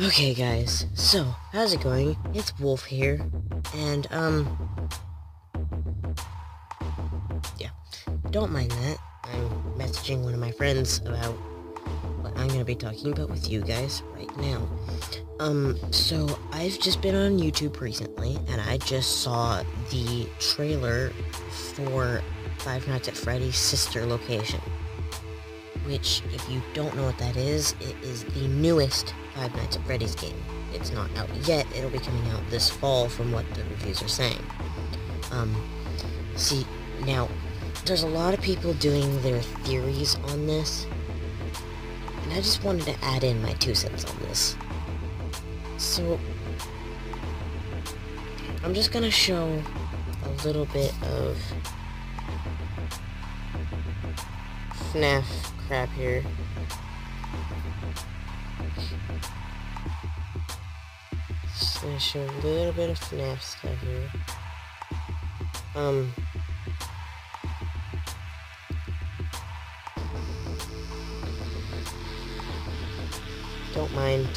Okay guys, so, how's it going? It's Wolf here, and, yeah, don't mind that. I'm messaging one of my friends about what I'm gonna be talking about with you guys right now. So, I've just been on YouTube recently, and I just saw the trailer for Five Nights at Freddy's sister location. Which, if you don't know what that is, it is the newest Five Nights at Freddy's game. It's not out yet, it'll be coming out this fall from what the reviews are saying. See, now, there's a lot of people doing their theories on this, and I just wanted to add in my 2 cents on this. So, I'm just gonna show a little bit of Fnaf crap here. Just gonna show a little bit of Fnaf stuff here. Don't mind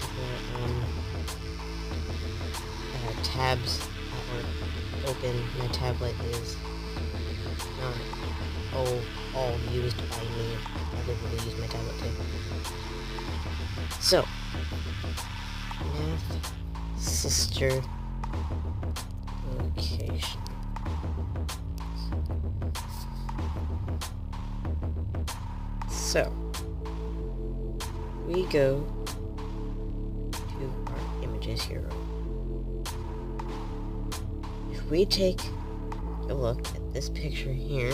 tabs that were open. My tablet is not all used by me. Other people use my tablet too. So, Fnaf sister location. So, we go to our images here. If we take a look at this picture here,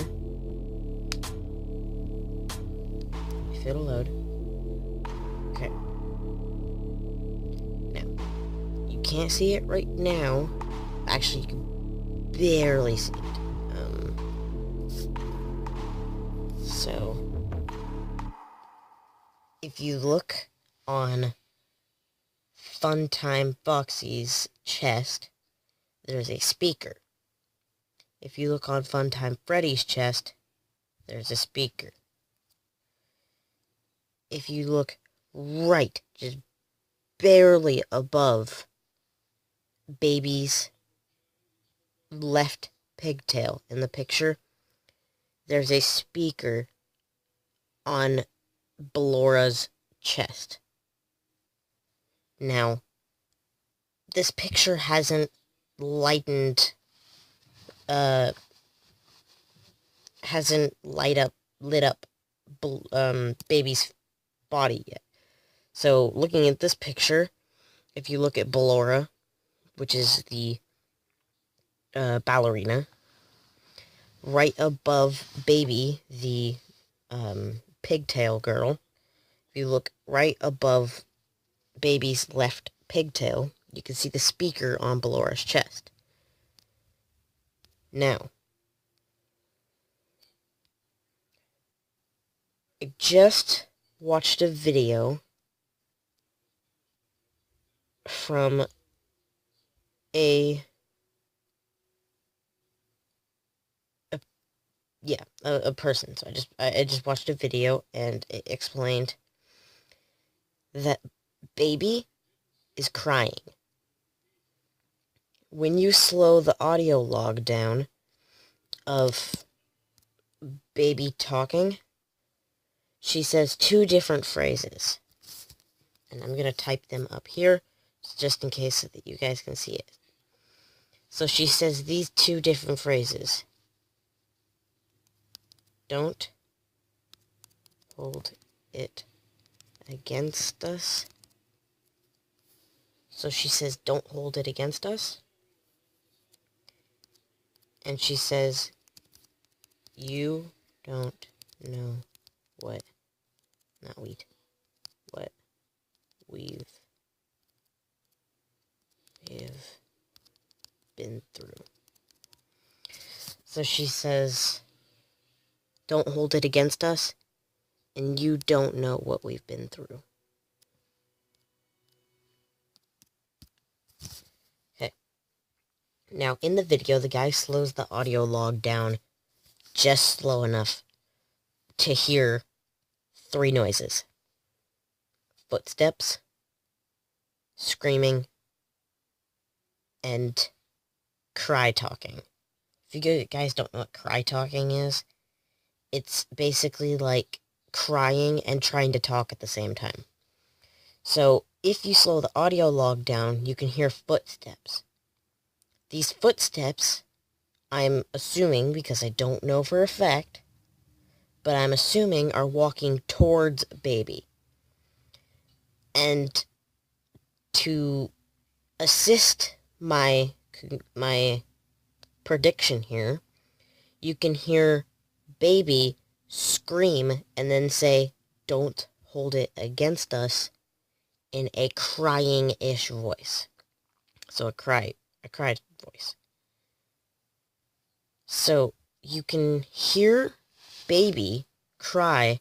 if it'll load. Okay. Now, you can't see it right now. Actually, you can barely see it. So, if you look on Funtime Foxy's chest, there's a speaker. If you look on Funtime Freddy's chest, there's a speaker. If you look right, just barely above Baby's left pigtail in the picture, there's a speaker on Bellora's chest. Now, this picture hasn't lit up Baby's body yet. So, looking at this picture, if you look at Bellora, which is the ballerina, right above Baby, the pigtail girl, if you look right above Baby's left pigtail, you can see the speaker on Bellora's chest. Now, I just watched a video from a person. So I just watched a video, and it explained that Baby is crying. When you slow the audio log down of Baby talking, she says 2 different phrases. And I'm going to type them up here, just in case so that you guys can see it. So she says these 2 different phrases. Don't hold it against us. So she says, don't hold it against us. And she says, you don't know what we've been through. So she says, don't hold it against us, and you don't know what we've been through. Okay. Now, in the video, the guy slows the audio log down just slow enough to hear 3 noises. Footsteps, screaming, and cry talking. If you guys don't know what cry talking is, it's basically like crying and trying to talk at the same time. So, if you slow the audio log down, you can hear footsteps. These footsteps, I'm assuming, because I don't know for a fact, but I'm assuming are walking towards baby. And to assist my prediction here, you can hear baby scream and then say, "Don't hold it against us," in a crying-ish voice. So a cried voice. So you can hear baby cry,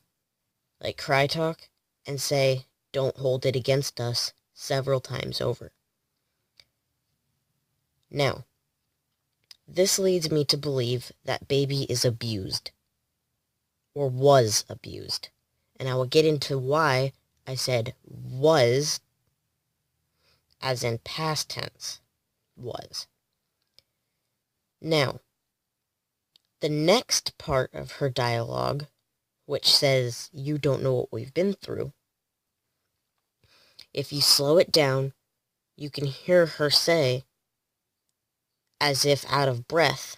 like cry talk, and say, "Don't hold it against us," several times over. Now, this leads me to believe that baby is abused, or was abused. And I will get into why I said was, as in past tense, was. Now, the next part of her dialogue, which says, "You don't know what we've been through," if you slow it down, you can hear her say, as if out of breath,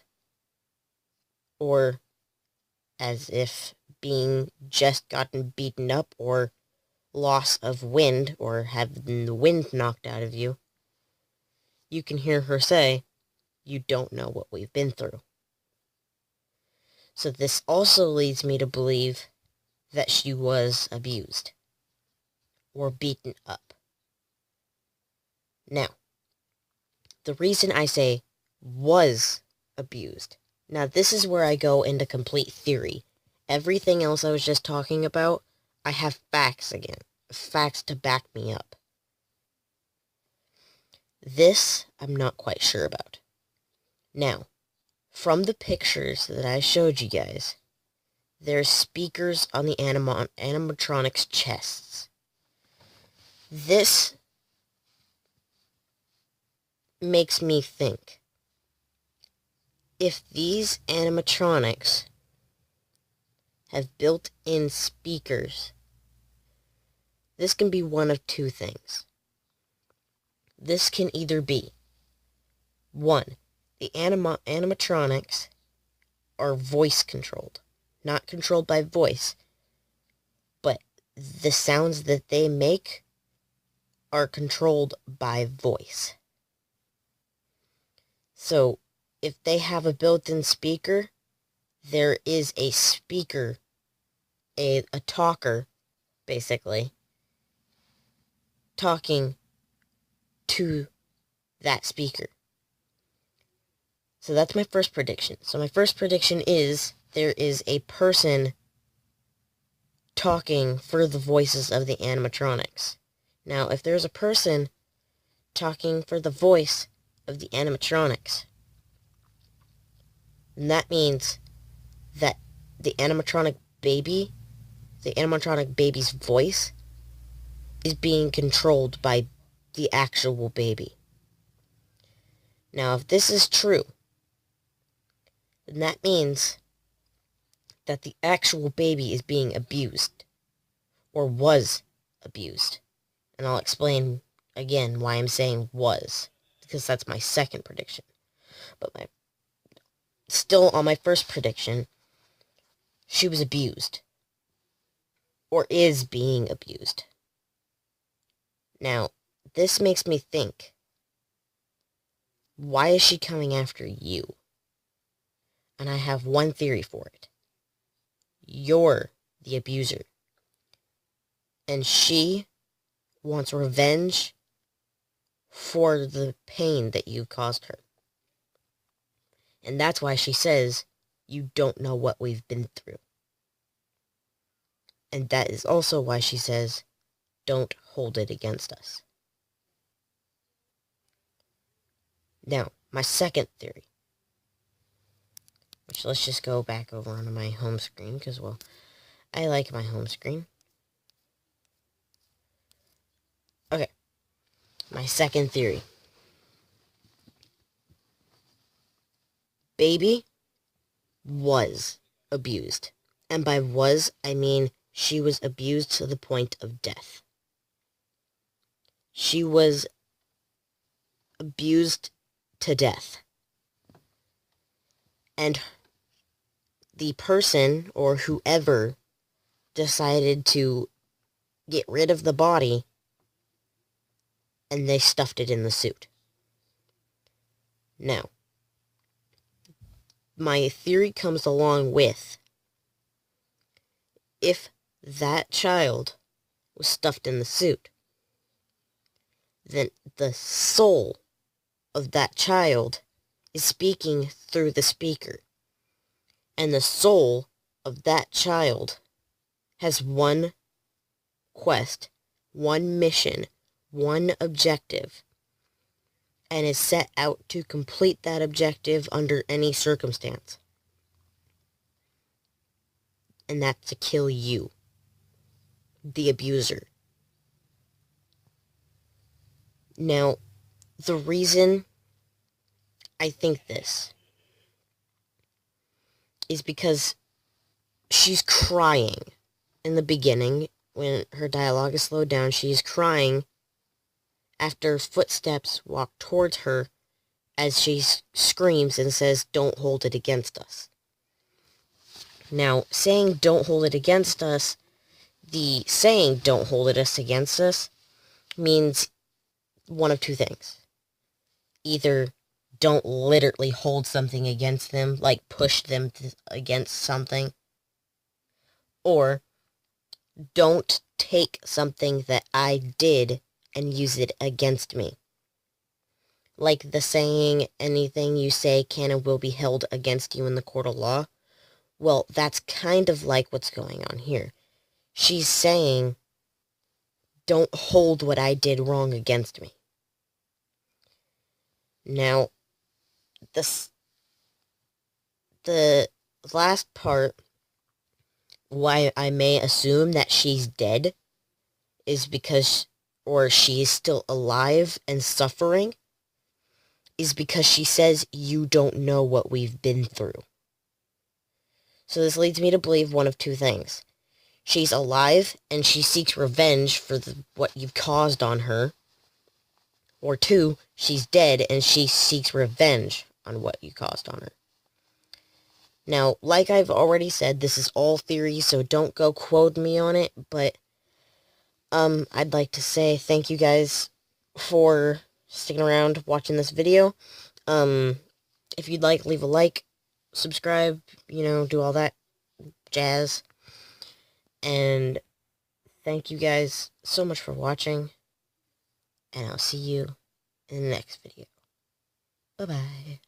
or as if being just gotten beaten up, or loss of wind, or having the wind knocked out of you, you can hear her say, "You don't know what we've been through." So this also leads me to believe that she was abused, or beaten up. Now, the reason I say was abused, now this is where I go into complete theory. Everything else I was just talking about, I have facts again. Facts to back me up. This, I'm not quite sure about. Now, from the pictures that I showed you guys, there's speakers on the animatronics' chests. This makes me think, if these animatronics have built-in speakers, this can be one of two things. This can either be, one, the animatronics are voice-controlled. Not controlled by voice, but the sounds that they make are controlled by voice. So, if they have a built-in speaker, there is a speaker, a talker, basically, talking to that speaker. So that's my first prediction. So my first prediction is there is a person talking for the voices of the animatronics. Now, if there's a person talking for the voice of the animatronics, then that means that the animatronic baby's voice is being controlled by the actual baby. Now, if this is true, then that means that the actual baby is being abused, or was abused. And I'll explain again why I'm saying was, because that's my second prediction. But still on my first prediction, she was abused, or is being abused. Now, this makes me think, why is she coming after you? And I have one theory for it. You're the abuser. And she wants revenge for the pain that you caused her. And that's why she says, "You don't know what we've been through." And that is also why she says, "Don't hold it against us." Now, my second theory, which let's just go back over onto my home screen, because, well, I like my home screen. Okay. My second theory. Baby was abused. And by was, I mean she was abused to the point of death. She was abused to death. And the person, or whoever, decided to get rid of the body, and they stuffed it in the suit. Now, my theory comes along with, if that child was stuffed in the suit, then the soul of that child is speaking through the speaker. And the soul of that child has one quest, one mission, one objective, and is set out to complete that objective under any circumstance. And that's to kill you, the abuser. Now, the reason I think this is because she's crying in the beginning. When her dialogue is slowed down, she's crying after footsteps walk towards her as she screams and says, "Don't hold it against us." Now, saying "don't hold it against us," the saying "don't hold it against us" means one of two things. Either don't literally hold something against them, like push them against something, or don't take something that I did and use it against me. Like the saying, anything you say can and will be held against you in the court of law. Well, that's kind of like what's going on here. She's saying, don't hold what I did wrong against me. Now, the last part, why I may assume that she's dead, is because, or she's still alive and suffering, is because she says, "You don't know what we've been through." So this leads me to believe one of two things. She's alive, and she seeks revenge for what you've caused on her. Or two, she's dead, and she seeks revenge on what you caused on her. Now, like I've already said, this is all theory, so don't go quote me on it, but I'd like to say thank you guys for sticking around watching this video. If you'd like, leave a like, subscribe, do all that jazz. And thank you guys so much for watching, and I'll see you in the next video. Bye-bye.